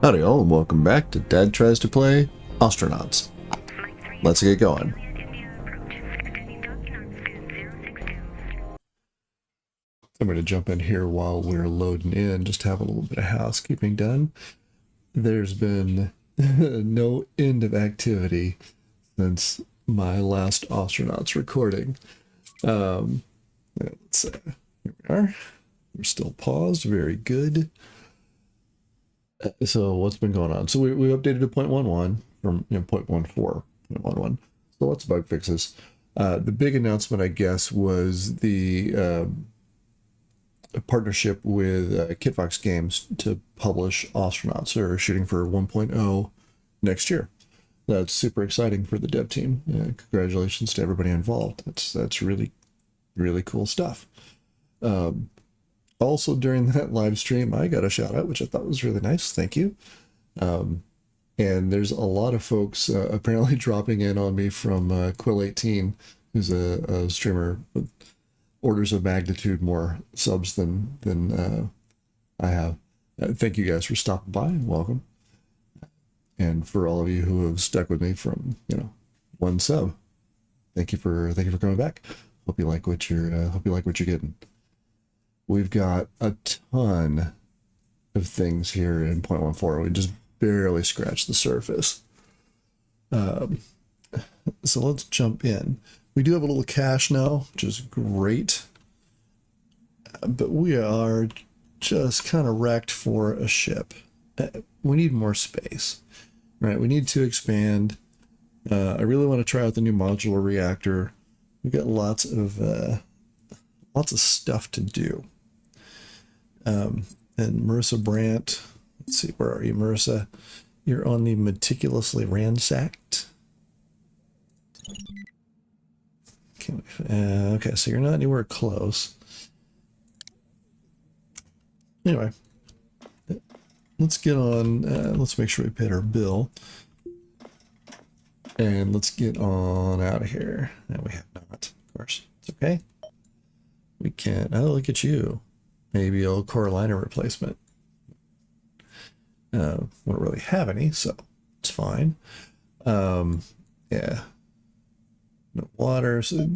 Howdy all, and welcome back to Dad Tries to Play Ostranauts. Let's get going. I'm going to jump in here while we're loading in, just to have a little bit of housekeeping done. There's been no end of activity since my last Ostranauts recording. Let's see. Here we are. We're still paused. Very good. So what's been going on? So we updated to 0.11 from 0.14.11. So lots of bug fixes. The big announcement, I guess, was the partnership with Kitfox Games to publish Ostranauts. They're shooting for 1.0 next year. That's super exciting for the dev team. Congratulations to everybody involved. That's really, really cool stuff. Also, during that live stream, I got a shout out, which I thought was really nice. Thank you. And there's a lot of folks apparently dropping in on me from Quill18, who's a streamer with orders of magnitude more subs than I have. Thank you guys for stopping by and welcome. And for all of you who have stuck with me from one sub, thank you for coming back. Hope you like what you're getting. We've got a ton of things here in 0.14. We just barely scratched the surface. So let's jump in. We do have a little cache now, which is great. But we are just kind of wrecked for a ship. We need more space, right? We need to expand. I really want to try out the new modular reactor. We've got lots of stuff to do. And Marissa Brandt, let's see, where are you, Marissa? You're on the meticulously ransacked. Okay, so you're not anywhere close. Anyway, let's get on. Let's make sure we paid our bill. And let's get on out of here. No, we have not, of course. It's okay. We can't. Oh, look at you. Maybe a core liner replacement. We don't really have any, so it's fine. Yeah. No water, so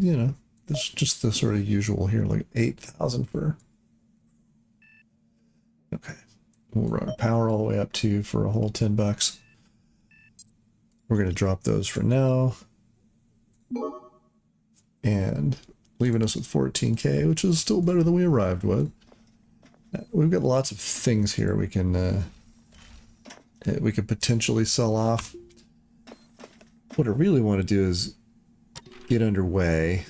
it's just the sort of usual here, like 8,000 for. Okay, we'll run power all the way up to for a whole $10. We're gonna drop those for now, and leaving us with 14K, which is still better than we arrived with. We've got lots of things here we can potentially sell off. What I really want to do is get underway.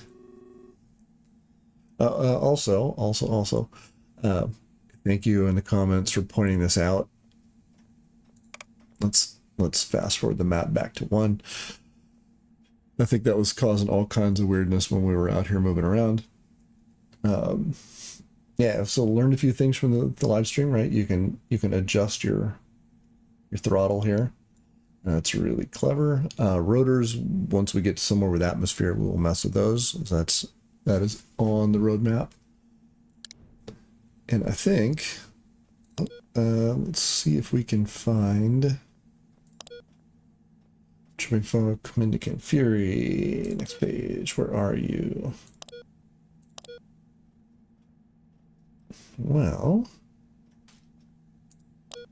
Also, thank you in the comments for pointing this out. Let's fast forward the map back to 1. I think that was causing all kinds of weirdness when we were out here moving around. Yeah, so learned a few things from the live stream, right? You can adjust your throttle here. That's really clever. Rotors, once we get somewhere with atmosphere, we will mess with those. That is on the roadmap. And I think, let's see if we can find Tripping Folk, Mendicant Fury. Next page, where are you? Well, it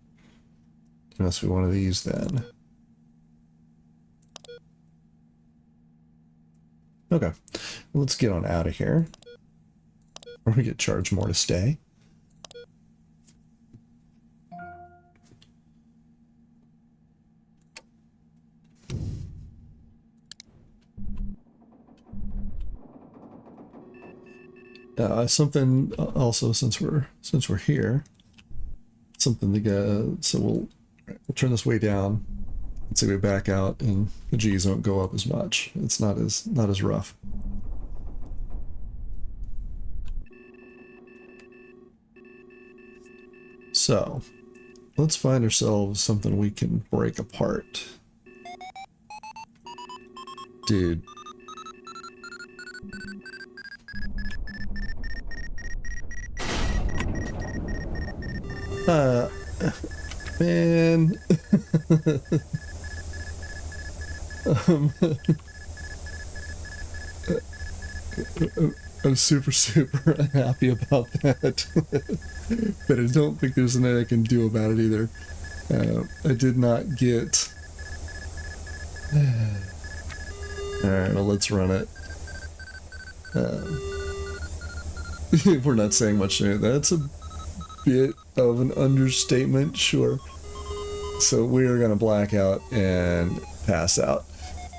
must be one of these then. Okay, let's get on out of here. Or we get charged more to stay. Something also, since we're here, something to go. So we'll turn this way down. Let's see, we back out, and the G's don't go up as much. It's not as rough. So let's find ourselves something we can break apart, dude. Man. um, I'm super, super unhappy about that. But I don't think there's anything I can do about it either. I did not get... Alright, well, let's run it. We're not saying much. That's a bit of an understatement, sure. So we are going to black out and pass out.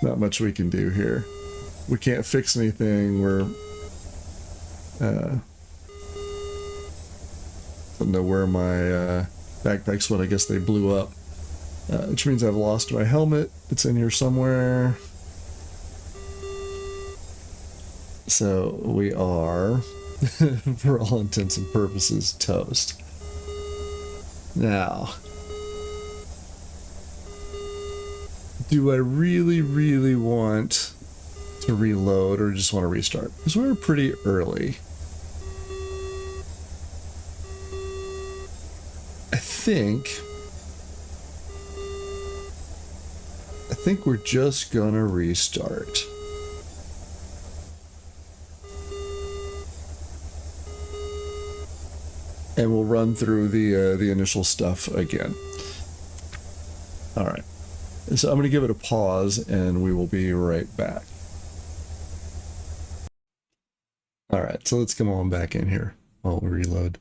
Not much we can do here. We can't fix anything. We're... I don't know where my backpack's went. I guess they blew up. Which means I've lost my helmet. It's in here somewhere. So we are, for all intents and purposes, toast. Now, do I really, really want to reload or just want to restart? Because we were pretty early. I think we're just gonna restart. And we'll run through the initial stuff again. All right. So I'm going to give it a pause, and we will be right back. All right, so let's come on back in here while we reload.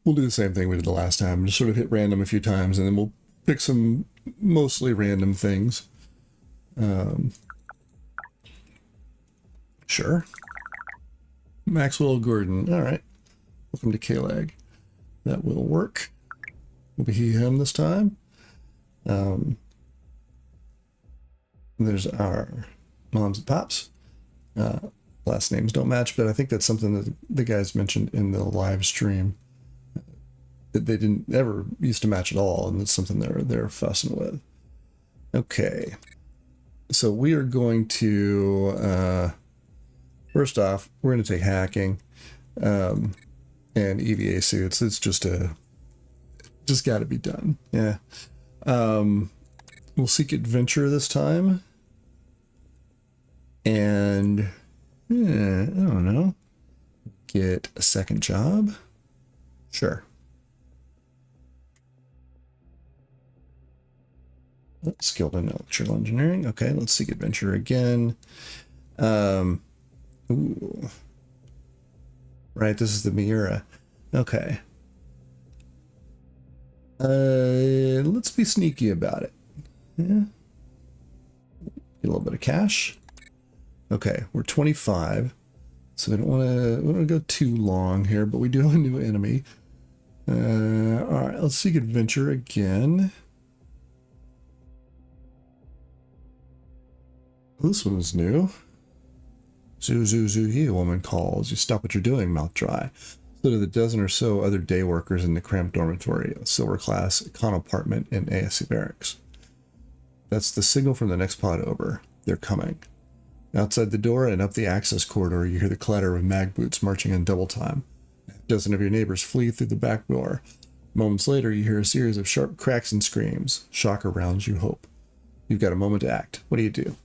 We'll do the same thing we did the last time. Just sort of hit random a few times, and then we'll pick some mostly random things. Sure. Maxwell Gordon. All right. Welcome to K-Lag. That will work. Will be he, him this time. There's our moms and pops. Last names don't match, but I think that's something that the guys mentioned in the live stream. That they didn't ever used to match at all, and it's something they're fussing with. Okay. So we are going to... First off, we're going to take hacking and EVA suits. It's just got to be done. Yeah. We'll seek adventure this time. And I don't know. Get a second job. Sure. Skilled in electrical engineering. Okay, let's seek adventure again. Ooh. Right, this is the Miura. Okay. Let's be sneaky about it. Yeah. Get a little bit of cash. Okay, we're 25. So we don't want to go too long here, but we do have a new enemy. Alright, let's seek adventure again. This one is new. Zoo, zoo, zoo, he, a woman calls. You stop what you're doing, mouth dry. So do the dozen or so other day workers in the cramped dormitory, a silver class econ apartment in ASC barracks. That's the signal from the next pod over. They're coming. Outside the door and up the access corridor, you hear the clatter of mag boots marching in double time. A dozen of your neighbors flee through the back door. Moments later, you hear a series of sharp cracks and screams. Shock arounds you hope. You've got a moment to act. What do you do?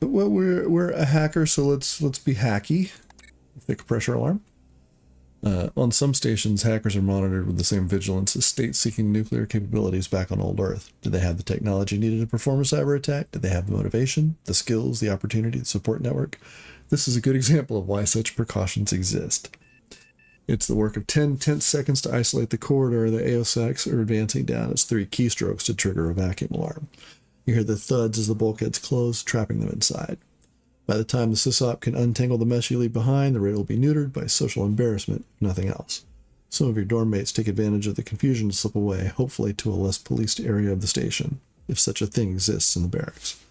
Well, we're a hacker, so let's be hacky. Thick pressure alarm. On some stations, hackers are monitored with the same vigilance as states seeking nuclear capabilities back on old Earth. Do they have the technology needed to perform a cyber attack? Do they have the motivation, the skills, the opportunity, the support network? This is a good example of why such precautions exist. It's the work of 10 tense seconds to isolate the corridor the AOSACs are advancing down. It's 3 keystrokes to trigger a vacuum alarm. You hear the thuds as the bulkheads close, trapping them inside. By the time the sysop can untangle the mess you leave behind, the raid will be neutered by social embarrassment, if nothing else. Some of your dorm mates take advantage of the confusion to slip away, hopefully to a less policed area of the station, if such a thing exists in the barracks.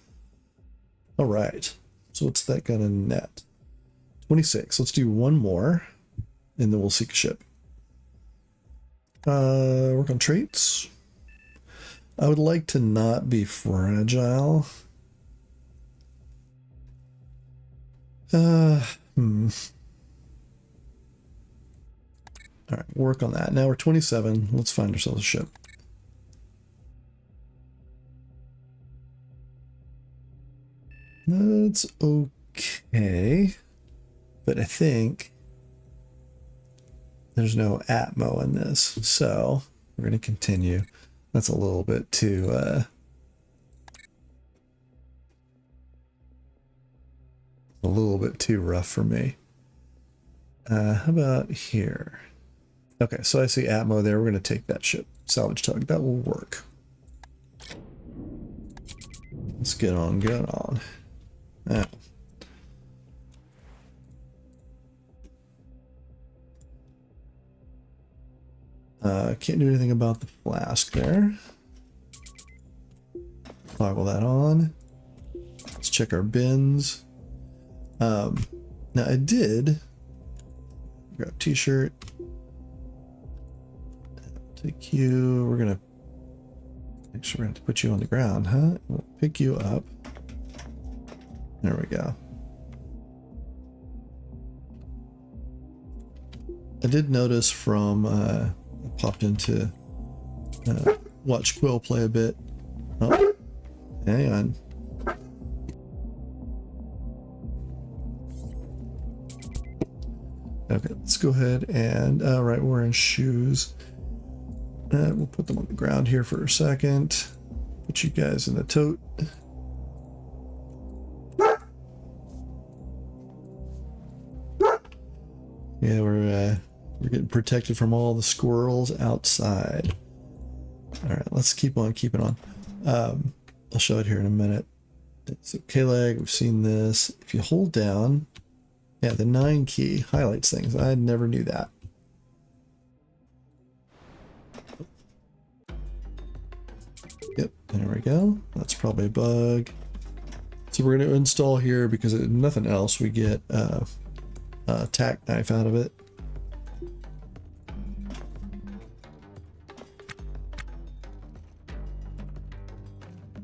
Alright, so what's that gonna net? 26. Let's do one more, and then we'll seek a ship. Work on traits. I would like to not be fragile. All right, work on that. Now we're 27. Let's find ourselves a ship. That's okay. But I think there's no Atmo in this. So we're going to continue. That's a little bit too... a little bit too rough for me. How about here? Okay, so I see Atmo there. We're going to take that ship. Salvage tug. That will work. Let's get on, get on. Yeah. Can't do anything about the flask there. Toggle that on. Let's check our bins. Now I did grab t-shirt. Take you. We're gonna make sure we have to put you on the ground, huh? We'll pick you up. There we go. I did notice from I popped into watch Quill play a bit. Oh, hang on. Okay, let's go ahead and right, we're in shoes. We'll put them on the ground here for a second. Put you guys in the tote. Yeah, we're getting protected from all the squirrels outside. All right, let's keep on keeping on. I'll show it here in a minute. So K-leg, we've seen this. If you hold down, yeah, the 9 key highlights things. I never knew that. Yep, there we go. That's probably a bug. So we're going to install here because if nothing else, we get a tack knife out of it.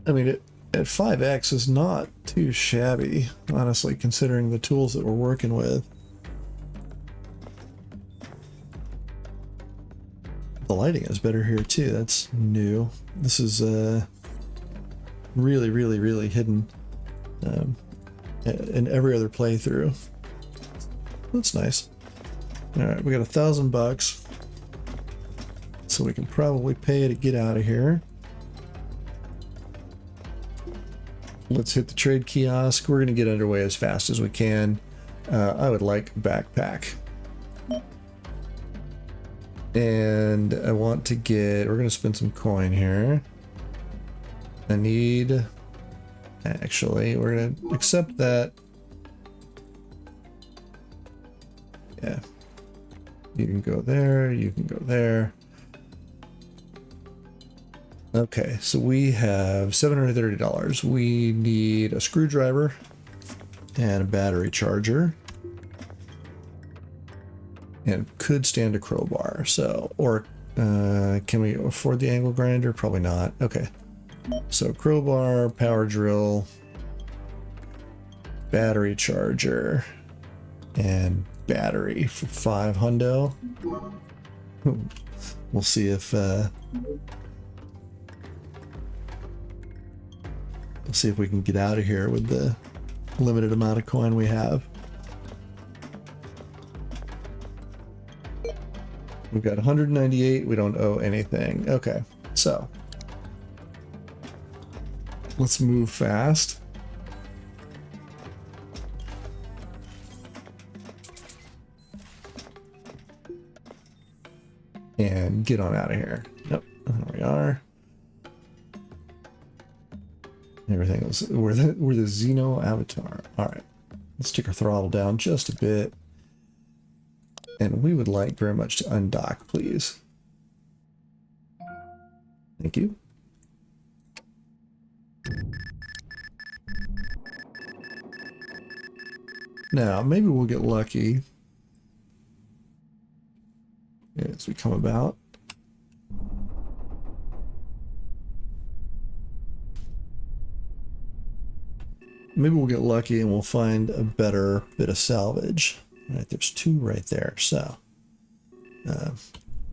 I mean, at 5x is not too shabby, honestly, considering the tools that we're working with. The lighting is better here too. That's new. This is really, really, really hidden in every other playthrough. That's nice. All right, we got $1,000, so we can probably pay to get out of here. Let's hit the trade kiosk. We're going to get underway as fast as we can. I would like a backpack. And I want to get, we're going to spend some coin here. I need, actually, we're going to accept that. Yeah. You can go there, you can go there. Okay, so we have $730. We need a screwdriver and a battery charger. And could stand a crowbar, so, or can we afford the angle grinder? Probably not. Okay, so crowbar, power drill, battery charger, and battery for $500. We'll see if we'll see if we can get out of here with the limited amount of coin we have. We've got 198. We don't owe anything. Okay, so let's move fast. And get on out of here. Yep, there we are. Everything else. We're the Xeno avatar. All right, let's take our throttle down just a bit. And we would like very much to undock, please. Thank you. Now, maybe we'll get lucky as we come about. maybe we'll get lucky and we'll find a better bit of salvage. All right, there's 2 right there. So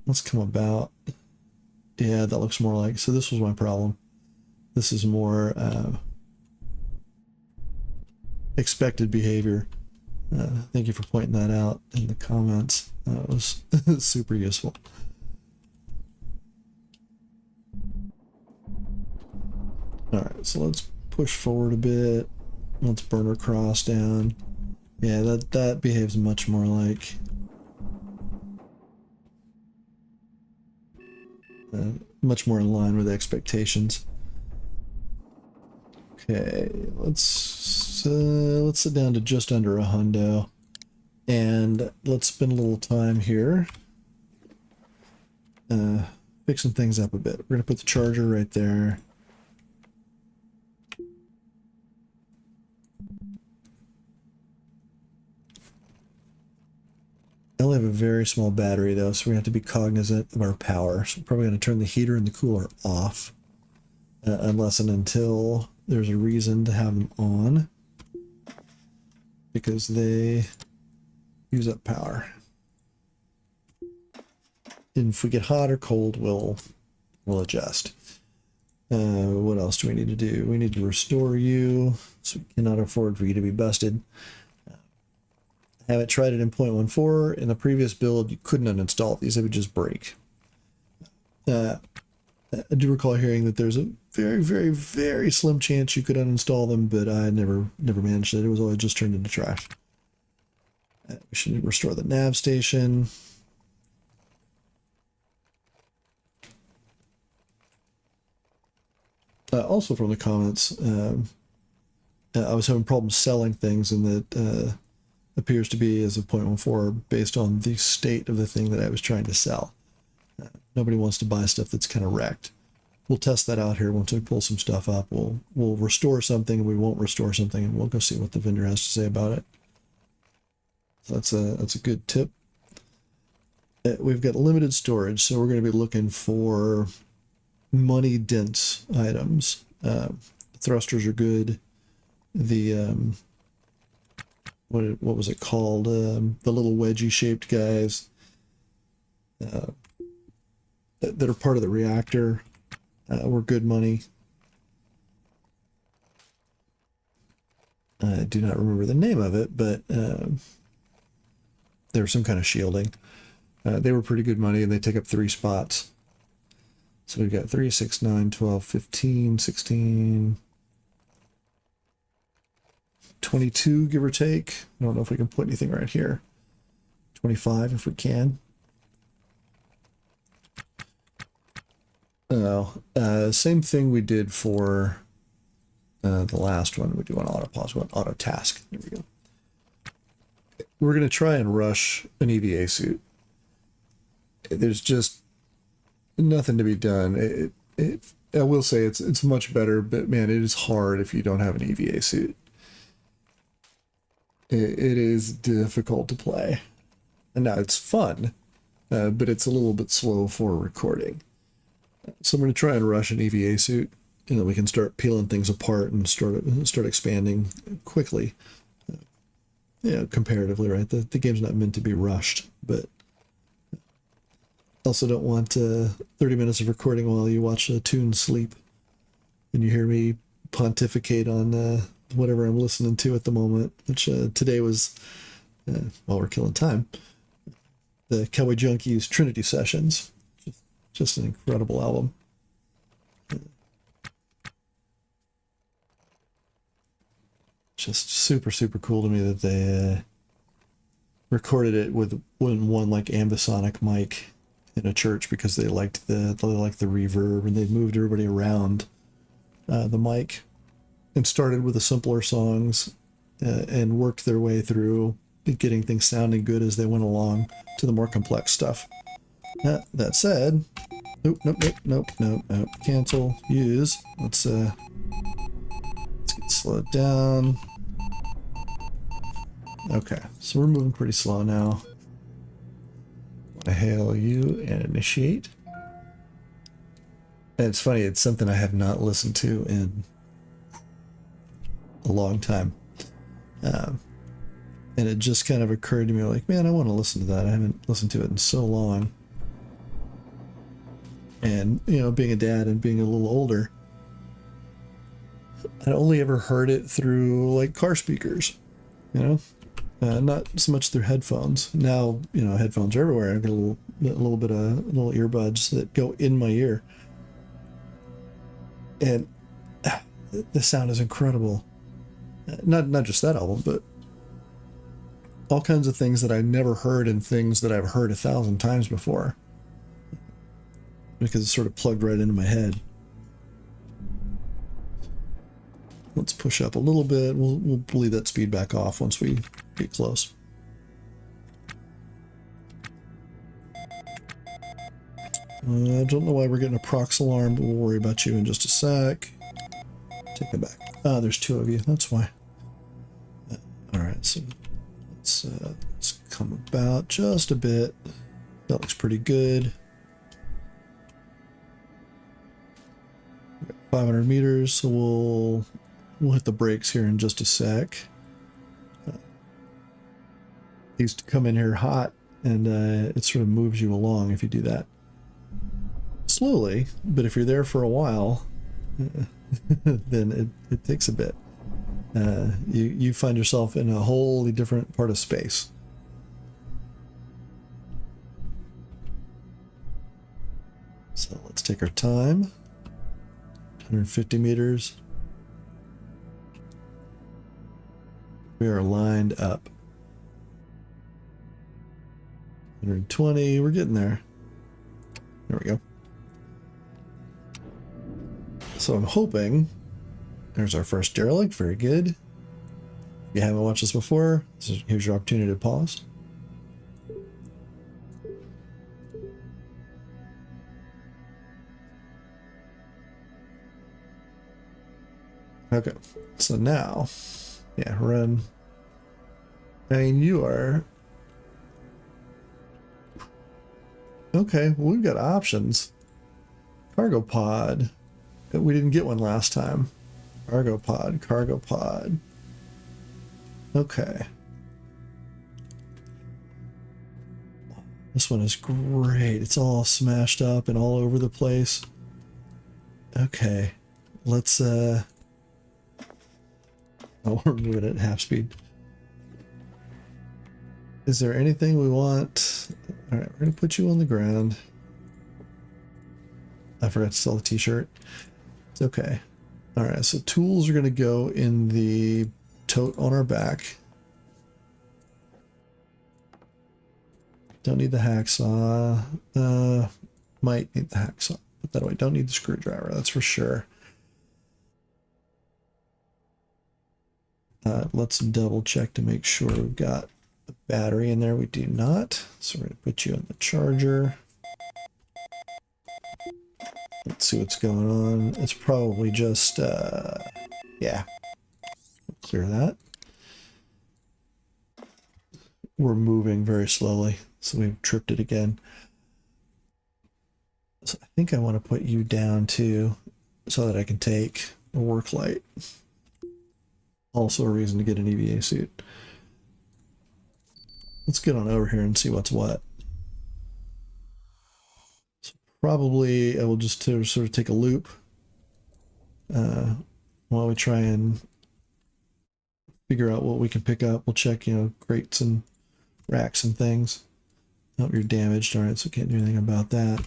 let's come about. Yeah, that looks more like, so this was my problem. This is more expected behavior. Thank you for pointing that out in the comments. That was super useful. All right, so let's push forward a bit. Let's burn our cross down. Yeah, that behaves much more like much more in line with expectations. Okay, let's sit down to just under a hundo, and let's spend a little time here fixing things up a bit. We're gonna put the charger right there. I only have a very small battery though, so we have to be cognizant of our power. So we're probably going to turn the heater and the cooler off, unless and until there's a reason to have them on, because they use up power. And if we get hot or cold, we'll adjust. What else do we need to do? We need to restore you, so we cannot afford for you to be busted. I haven't tried it in 0.14. In the previous build, you couldn't uninstall these. They would just break. I do recall hearing that there's a very, very, very slim chance you could uninstall them, but I never managed it. It was always just turned into trash. We should restore the nav station. Also from the comments, I was having problems selling things, and that appears to be as a 0.14 based on the state of the thing that I was trying to sell. Nobody wants to buy stuff that's kind of wrecked. We'll test that out here once we pull some stuff up. We'll restore something, and we won't restore something, and we'll go see what the vendor has to say about it. So that's a good tip. We've got limited storage, so we're going to be looking for money dense items. Thrusters are good. The what was it called? The little wedgie shaped guys that are part of the reactor were good money. I do not remember the name of it, but there was some kind of shielding. They were pretty good money, and they take up 3 spots. So we've got 3, 6, 9, 12, 15, 16, 22, give or take. I don't know if we can put anything right here. 25 if we can. Same thing we did for the last one. We do an auto pause, one auto task. There we go. We're going to try and rush an EVA suit. There's just nothing to be done. I will say it's much better, but man, it is hard if you don't have an EVA suit. It is difficult to play. And now it's fun, but it's a little bit slow for recording. So I'm going to try and rush an EVA suit, and then we can start peeling things apart and start expanding quickly. Comparatively, right? The game's not meant to be rushed, but also don't want 30 minutes of recording while you watch a tune sleep and you hear me pontificate on whatever I'm listening to at the moment, which today was, while we're killing time, the Cowboy Junkies Trinity Sessions. Just an incredible album. Just super, super cool to me that they recorded it with one like ambisonic mic in a church, because they liked the reverb, and they moved everybody around the mic and started with the simpler songs and worked their way through getting things sounding good as they went along to the more complex stuff. That said, nope, cancel, use. Let's get slowed down. Okay, so we're moving pretty slow now. I hail you and initiate. And it's funny, it's something I have not listened to in a long time. Um, and it just kind of occurred to me like, man, I want to listen to that. I haven't listened to it in so long. And, you know, being a dad and being a little older, I'd only ever heard it through like car speakers, you know, not so much through headphones. Now, you know, headphones are everywhere. I've got a little bit of little earbuds that go in my ear. And the sound is incredible. Not just that album, but all kinds of things that I never heard and things that I've heard 1,000 times before. Because it's sort of plugged right into my head. Let's push up a little bit. We'll leave that speed back off once we get close. I don't know why we're getting a prox alarm, but we'll worry about you in just a sec. Take it back. Ah, there's two of you. That's why. All right, so let's come about just a bit. That looks pretty good. 500 meters, so we'll hit the brakes here in just a sec. These come in here hot, and it sort of moves you along if you do that. Slowly, but if you're there for a while, then it takes a bit. You find yourself in a wholly different part of space. So let's take our time. 150 meters. We are lined up. 120, we're getting there. There we go. So I'm hoping, there's our first derelict, very good. If you haven't watched this before, here's your opportunity to pause. Okay, so now, yeah, run. I mean, you are... Okay, well, we've got options. Cargo pod. We didn't get one last time. Cargo pod, cargo pod. Okay. This one is great. It's all smashed up and all over the place. Okay. Let's, oh, we're moving at half speed. Is there anything we want? All right, we're going to put you on the ground. I forgot to sell a t-shirt. It's okay. All right, so tools are going to go in the tote on our back. Don't need the hacksaw. Might need the hacksaw. Put that away. Don't need the screwdriver, that's for sure. Let's double check to make sure we've got the battery in there. We do not. So we're going to put you on the charger. Let's see what's going on. It's probably just, yeah. Clear that. We're moving very slowly, so we've tripped it again. So I think I want to put you down too, so that I can take a work light. Also a reason to get an EVA suit. Let's get on over here and see what's what. So probably I will just sort of take a loop while we try and figure out what we can pick up. We'll check, you know, crates and racks and things. Oh, you're damaged. All right, so can't do anything about that.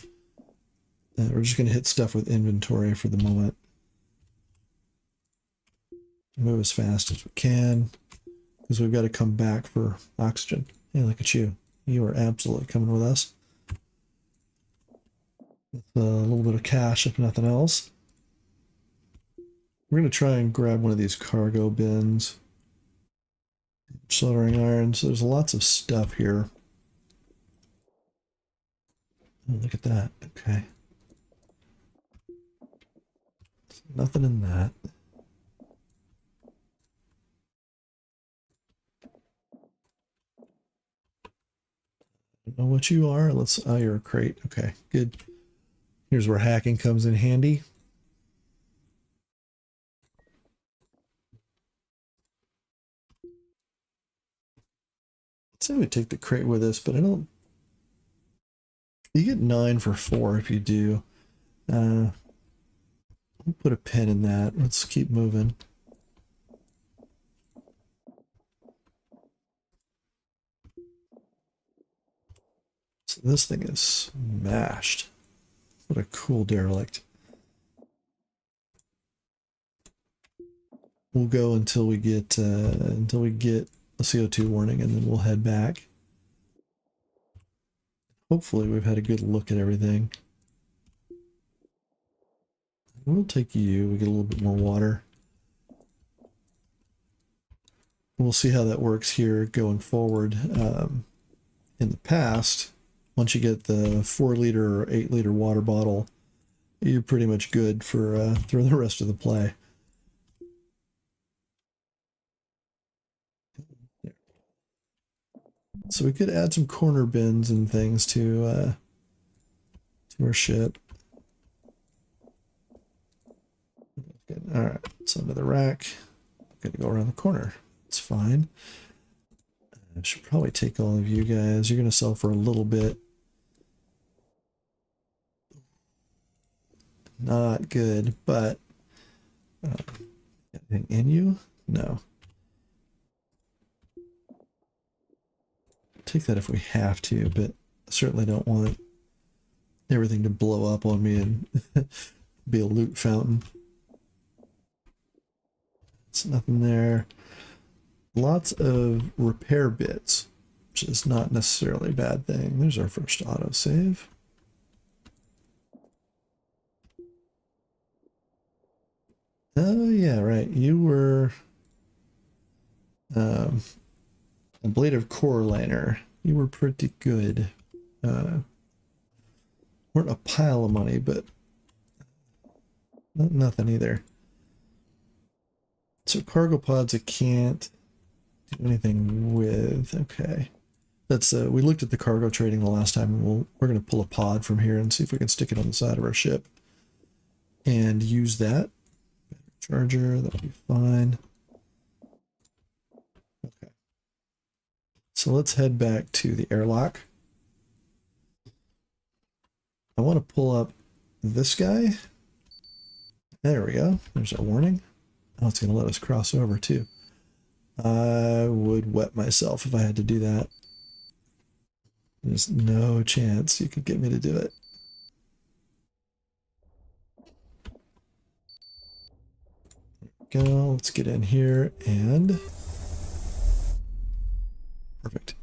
We're just going to hit stuff with inventory for the moment. Move as fast as we can, because we've got to come back for oxygen. Hey, look at you. You are absolutely coming with us. With a little bit of cash, if nothing else. We're going to try and grab one of these cargo bins. Soldering iron. So there's lots of stuff here. Oh, look at that. Okay. Nothing in that. I don't know what you are. Let's. Oh, you're a crate. Okay, good. Here's where hacking comes in handy. say we take the crate with us, but I don't. You get 9 for 4 if you do. We'll put a pin in that. Let's keep moving. So this thing is smashed. What a cool derelict. We'll go until we get a CO2 warning, and then we'll head back. Hopefully we've had a good look at everything. We'll take you. We get a little bit more water. We'll see how that works here going forward. In the past, once you get the 4-liter or 8-liter water bottle, you're pretty much good for the rest of the play. So we could add some corner bins and things to our ship. All right, it's under the rack. I'm gonna go around the corner. It's fine. I should probably take all of you guys. You're gonna sell for a little bit. Not good, but anything in you? No. Take that if we have to, but I certainly don't want everything to blow up on me and be a loot fountain. It's nothing there. Lots of repair bits, which is not necessarily a bad thing. There's our first autosave. Oh yeah, right. You were a blade of core liner. You were pretty good. Weren't a pile of money, but nothing either. So cargo pods I can't do anything with. Okay. That's we looked at the cargo trading the last time, and we're gonna pull a pod from here and see if we can stick it on the side of our ship and use that. Charger, that'll be fine. Okay. So let's head back to the airlock. I want to pull up this guy. There we go. There's our warning. Oh, it's going to let us cross over too. I would wet myself if I had to do that. There's no chance you could get me to do it. There we go. Let's get in here and... Perfect.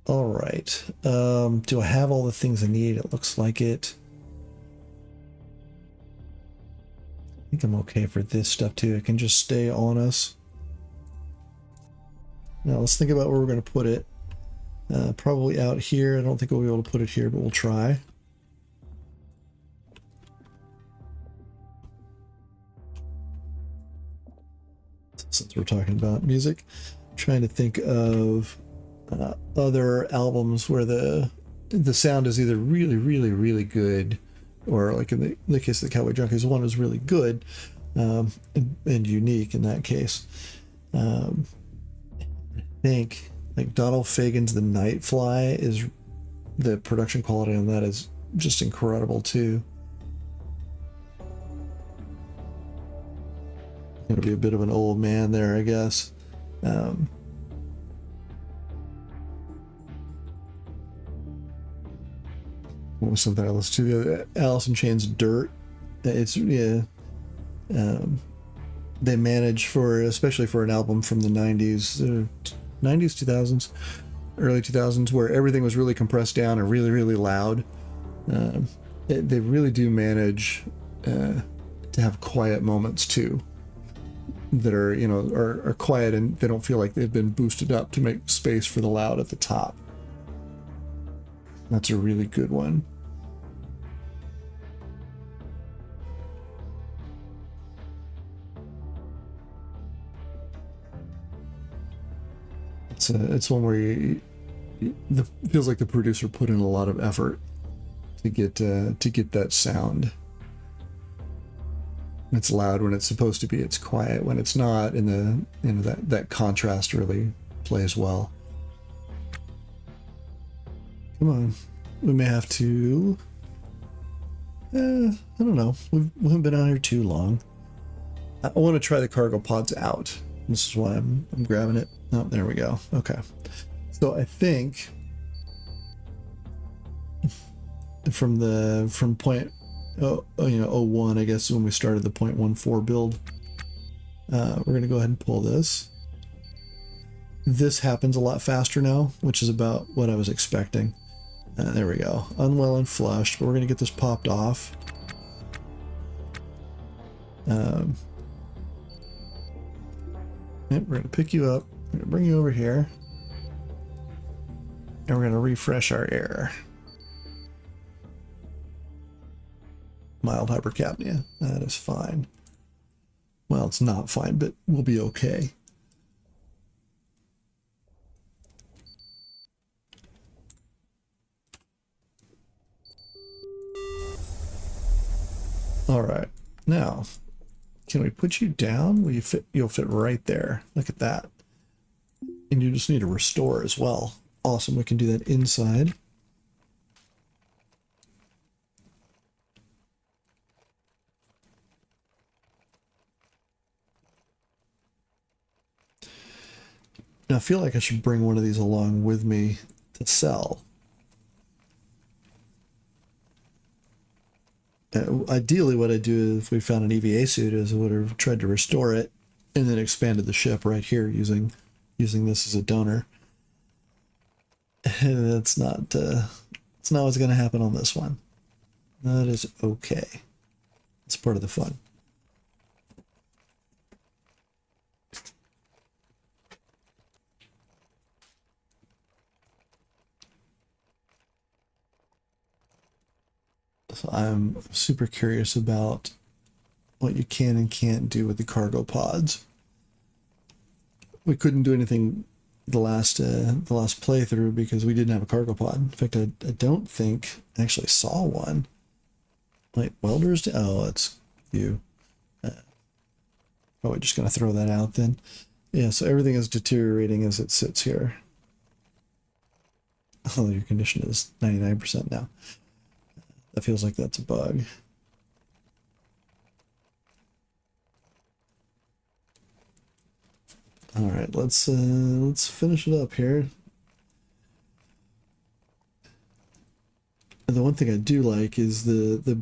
All right. Do I have all the things I need? It looks like it. I think I'm okay for this stuff too. It can just stay on us. Now let's think about where we're going to put it. Probably out here. I don't think we'll be able to put it here, but we'll try. Since we're talking about music, I'm trying to think of other albums where the sound is either really, really, really good, or like in the case of the Cowboy Junkies, one was really good and unique in that case. I think like Donald Fagen's The Nightfly is, the production quality on that is just incredible too. Gonna be a bit of an old man there, I guess. What was something I listened to? Alice in Chains' Dirt. It's, yeah. They managed for, especially for an album from the 90s, 2000s, early 2000s, where everything was really compressed down and really, really loud. They really do manage to have quiet moments too, that are, you know, are quiet and they don't feel like they've been boosted up to make space for the loud at the top. That's a really good one. It's one where feels like the producer put in a lot of effort to get that sound. It's loud when it's supposed to be. It's quiet when it's not. And that contrast really plays well. Come on, we may have to. I don't know. We haven't been out here too long. I want to try the cargo pods out. This is why I'm grabbing it. Oh, there we go. Okay. So I think from point 01, I guess when we started the 0.14 build, we're gonna go ahead and pull this. This happens a lot faster now, which is about what I was expecting. There we go. Unwell and flushed, but we're gonna get this popped off. Yep, we're gonna pick you up. We're gonna bring you over here, and we're gonna refresh our air. Mild hypercapnia. That is fine. Well, it's not fine, but we'll be okay. All right. Now, can we put you down? Will you fit? You'll fit right there. Look at that. And you just need to restore as well. Awesome. We can do that inside. Now, I feel like I should bring one of these along with me to sell. Ideally, what I do if we found an EVA suit is I would have tried to restore it and then expanded the ship right here using this as a donor. That's not it's not what's going to happen on this one. That is okay. It's part of the fun. So I'm super curious about what you can and can't do with the cargo pods. We couldn't do anything the last playthrough because we didn't have a cargo pod. In fact, I don't think I actually saw one. Wait, welders? Oh, it's you. Probably just gonna throw that out then. Yeah, so everything is deteriorating as it sits here. Oh, your condition is 99% now. That feels like that's a bug. All right, let's finish it up here. And the one thing I do like is the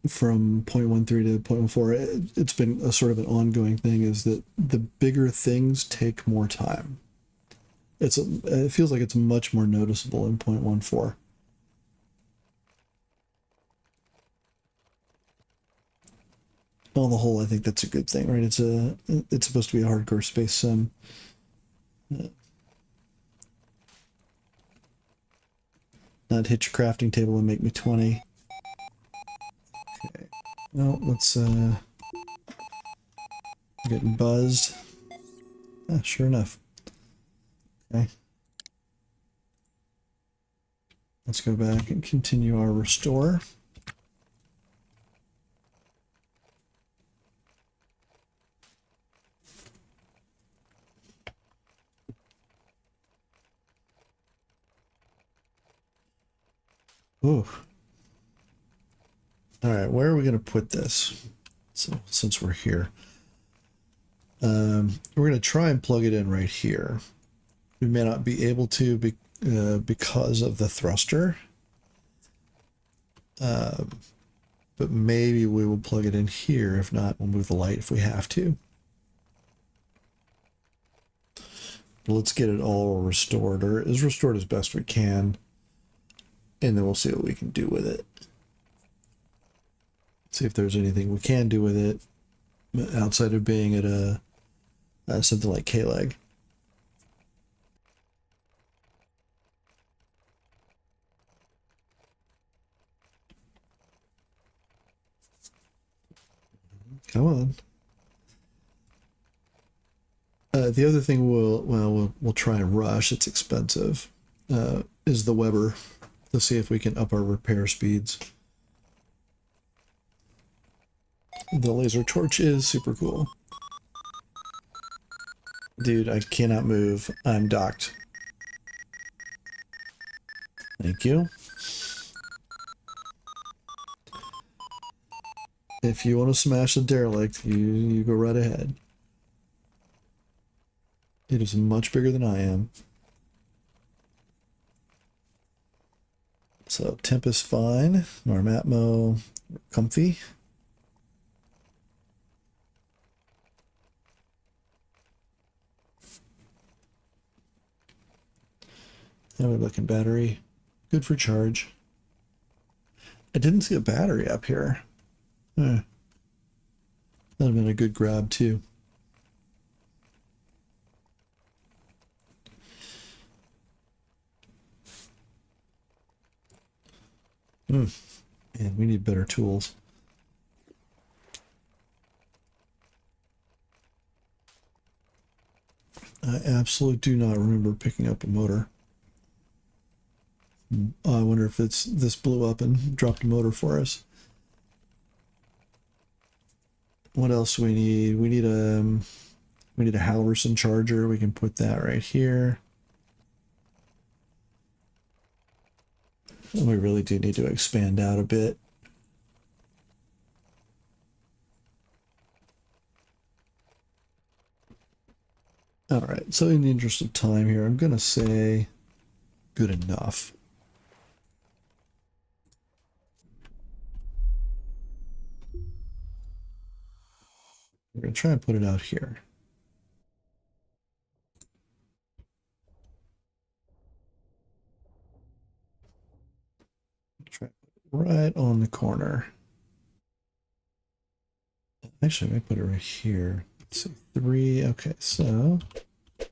from 0.13 to 0.14, it's been a sort of an ongoing thing, is that the bigger things take more time. It feels like it's much more noticeable in 0.14. On the whole, I think that's a good thing, right? It's supposed to be a hardcore space sim. Not hit your crafting table and make me 20. Okay. Well, let's getting buzzed. Ah, sure enough. Okay. Let's go back and continue our restore. Ooh. All right, where are we going to put this? So since we're here, we're going to try and plug it in right here. We may not be able to because of the thruster, but maybe we will plug it in here. If not, we'll move the light if we have to. But let's get it all restored, or as restored as best we can. And then we'll see what we can do with it. See if there's anything we can do with it outside of being at something like K-Leg. Come on. The other thing we'll try and rush. It's expensive. Is the Weber. Let's see if we can up our repair speeds. The laser torch is super cool. Dude, I cannot move. I'm docked. Thank you. If you want to smash the derelict, you go right ahead. It is much bigger than I am. So temp is fine. Marmatmo, comfy. How are we looking? Battery, good for charge. I didn't see a battery up here. That'd have been a good grab too. And we need better tools. I absolutely do not remember picking up a motor. I wonder if this blew up and dropped a motor for us. What else do we need? We need a Halverson charger. We can put that right here. We really do need to expand out a bit. All right, so in the interest of time here, I'm gonna say good enough. We're gonna try and put it out here. Try right on the corner. Actually, I might put it right here. Let's see, 3. Okay, so oh,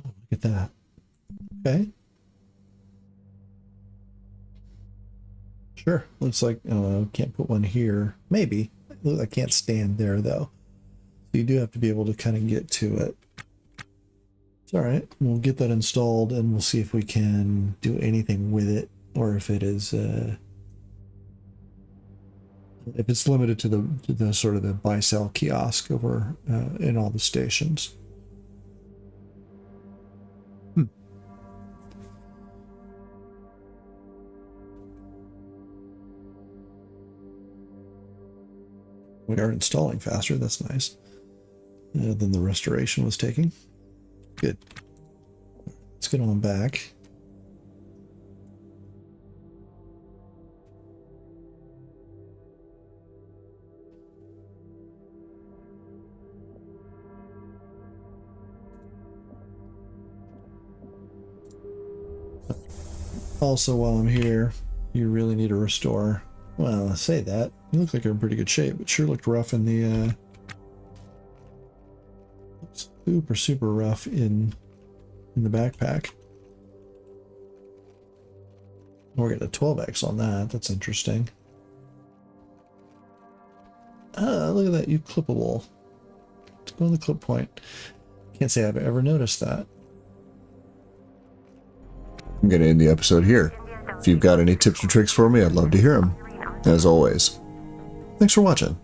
look at that. Okay. Sure. Looks like can't put one here. Maybe. I can't stand there though. So you do have to be able to kind of get to it. It's all right. We'll get that installed and we'll see if we can do anything with it, or if it is if it's limited to the sort of the buy sell kiosk over in all the stations. We are installing faster. That's nice. Than the restoration was taking. Good. Let's get on back. Also, while I'm here, you really need to restore. Well, I say that. You look like you're in pretty good shape, but sure looked rough in the super rough in the backpack. We're getting a 12x on that. That's interesting. Look at that. You clippable. Let's go on the clip point. Can't say I've ever noticed that. I'm going to end the episode here. If you've got any tips or tricks for me, I'd love to hear them. As always, thanks for watching.